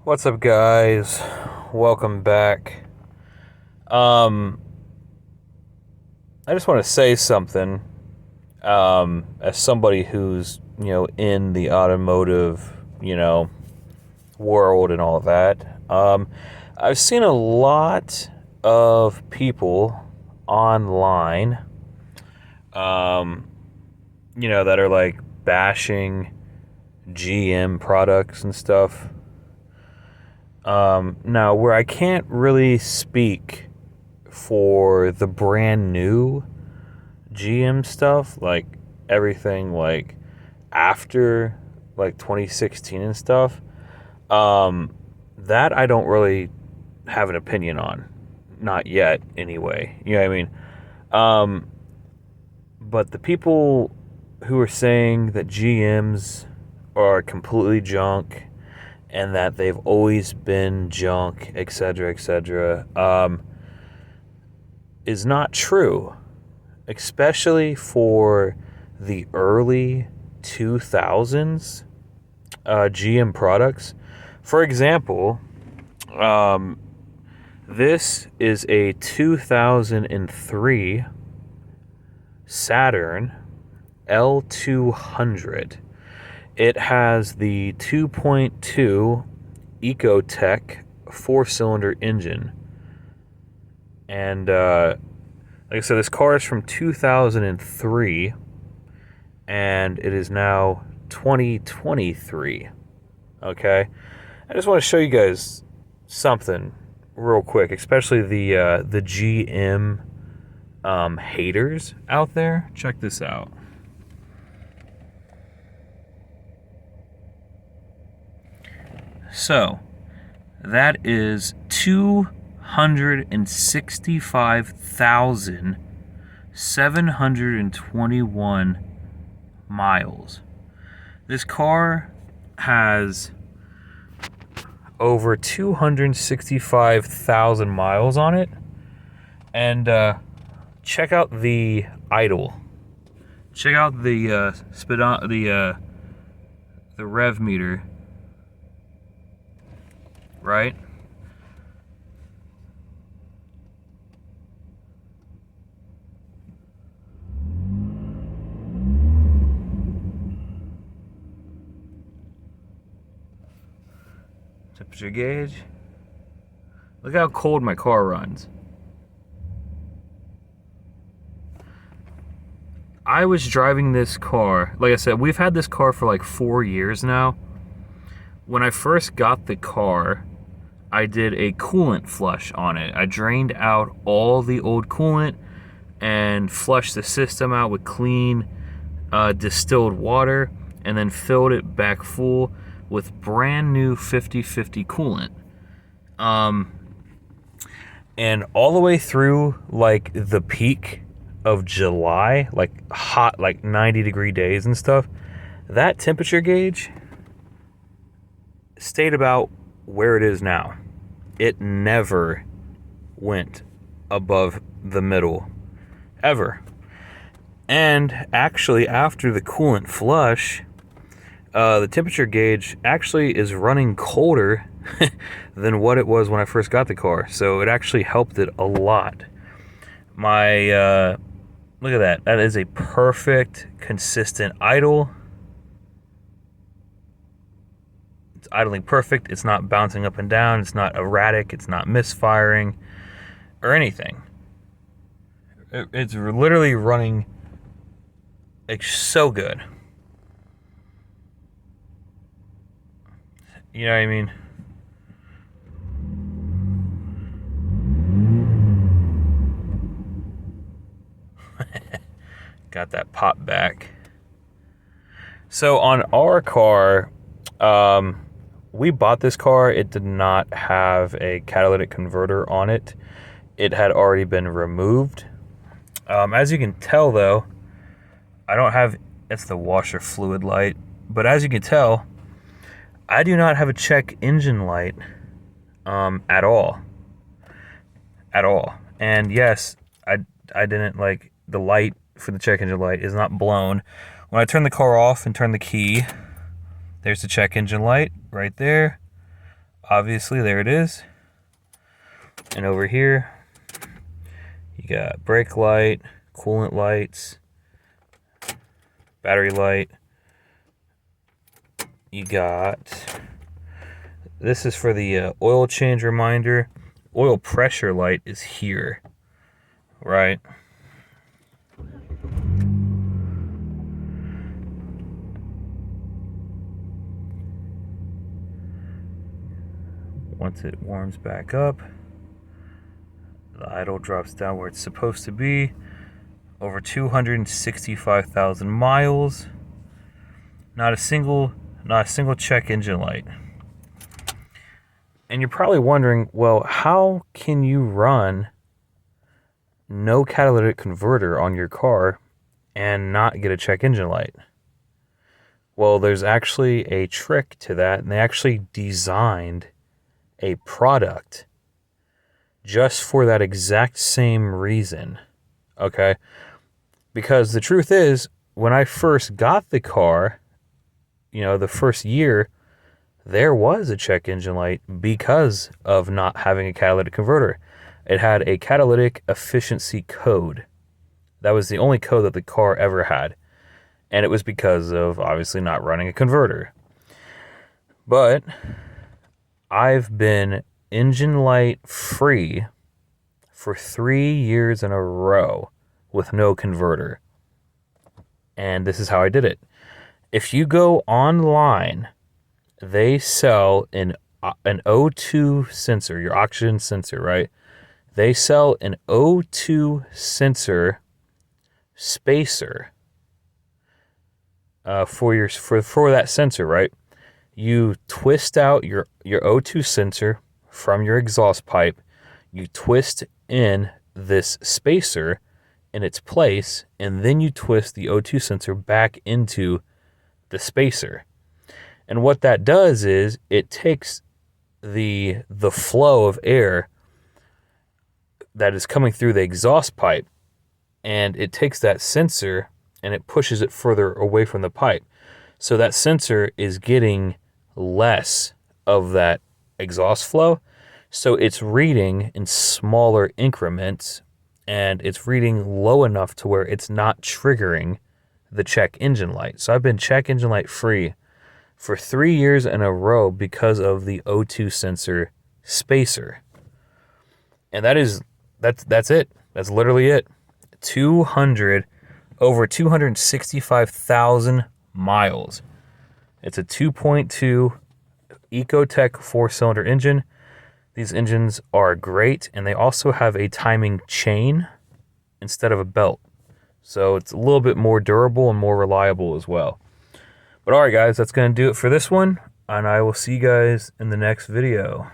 What's up, guys? Welcome back. I just want to say something. As somebody who's in the automotive world and all of that, I've seen a lot of people online, that are like bashing GM products and stuff. Now, where I can't really speak for the brand new GM stuff, like everything like after like 2016 and stuff, that I don't really have an opinion on. Not yet, anyway. You know what I mean? But the people who are saying that GMs are completely junk and that they've always been junk, etc., is not true, especially for the early 2000s GM products. For example, this is a 2003 Saturn L200. It has the 2.2 Ecotech 4-cylinder engine. And like I said, this car is from 2003, and it is now 2023. Okay? I just want to show you guys something real quick, especially the GM haters out there. Check this out. So, that is 265,721 miles. This car has over 265,000 miles on it. And check out the idle. Check out the the rev meter. Right? Temperature gauge. Look how cold my car runs. I was driving this car, like I said, we've had this car for like 4 years now. When I first got the car, I did a coolant flush on it. I drained out all the old coolant and flushed the system out with clean distilled water, and then filled it back full with brand new 50/50 coolant. And all the way through like the peak of July, like hot, like 90-degree days and stuff, that temperature gauge stayed about where it is now. It never went above the middle, ever. And actually, after the coolant flush, the temperature gauge actually is running colder than what it was when I first got the car. So it actually helped it a lot. My, look at that. That is a perfect, consistent idle. It's idling perfect. It's not bouncing up and down. It's not erratic. It's not misfiring or anything. It's literally running so good. You know what I mean? Got that pop back. So on our car, we bought this car. It did not have a catalytic converter on it. It had already been removed. As you can tell, though, I don't have, it's the washer fluid light, but as you can tell, I do not have a check engine light at all. At all. And yes, I didn't, like, the light for the check engine light is not blown. When I turn the car off and turn the key, there's the check engine light right there. obviously, there it is. And over here, you got brake light, coolant lights, battery light. You got, this is for the oil change reminder. Oil pressure light is here, right? Once it warms back up, the idle drops down where it's supposed to be. Over 265,000 miles. Not a single check engine light. And you're probably wondering, well, how can you run no catalytic converter on your car and not get a check engine light? Well, there's actually a trick to that, and they actually designed a product just for that exact same reason, okay? Because the truth is, when I first got the car, the first year, there was a check engine light because of not having a catalytic converter. It had a catalytic efficiency code. That was the only code that the car ever had. And it was because of, obviously, not running a converter. But I've been engine light free for 3 years in a row with no converter. And this is how I did it. If you go online, they sell an O2 sensor, your oxygen sensor, right? They sell an O2 sensor spacer for that sensor, right? You twist out your O2 sensor from your exhaust pipe. You twist in this spacer in its place, and then you twist the O2 sensor back into the spacer. And what that does is it takes the flow of air that is coming through the exhaust pipe, and it takes that sensor and it pushes it further away from the pipe. So that sensor is getting less of that exhaust flow. So it's reading in smaller increments, and it's reading low enough to where it's not triggering the check engine light. So I've been check engine light free for 3 years in a row because of the O2 sensor spacer. And that's it. That's literally it. Over 265,000 miles. It's a 2.2 Ecotech 4-cylinder engine. These engines are great, and they also have a timing chain instead of a belt. So it's a little bit more durable and more reliable as well. But all right, guys, that's going to do it for this one, and I will see you guys in the next video.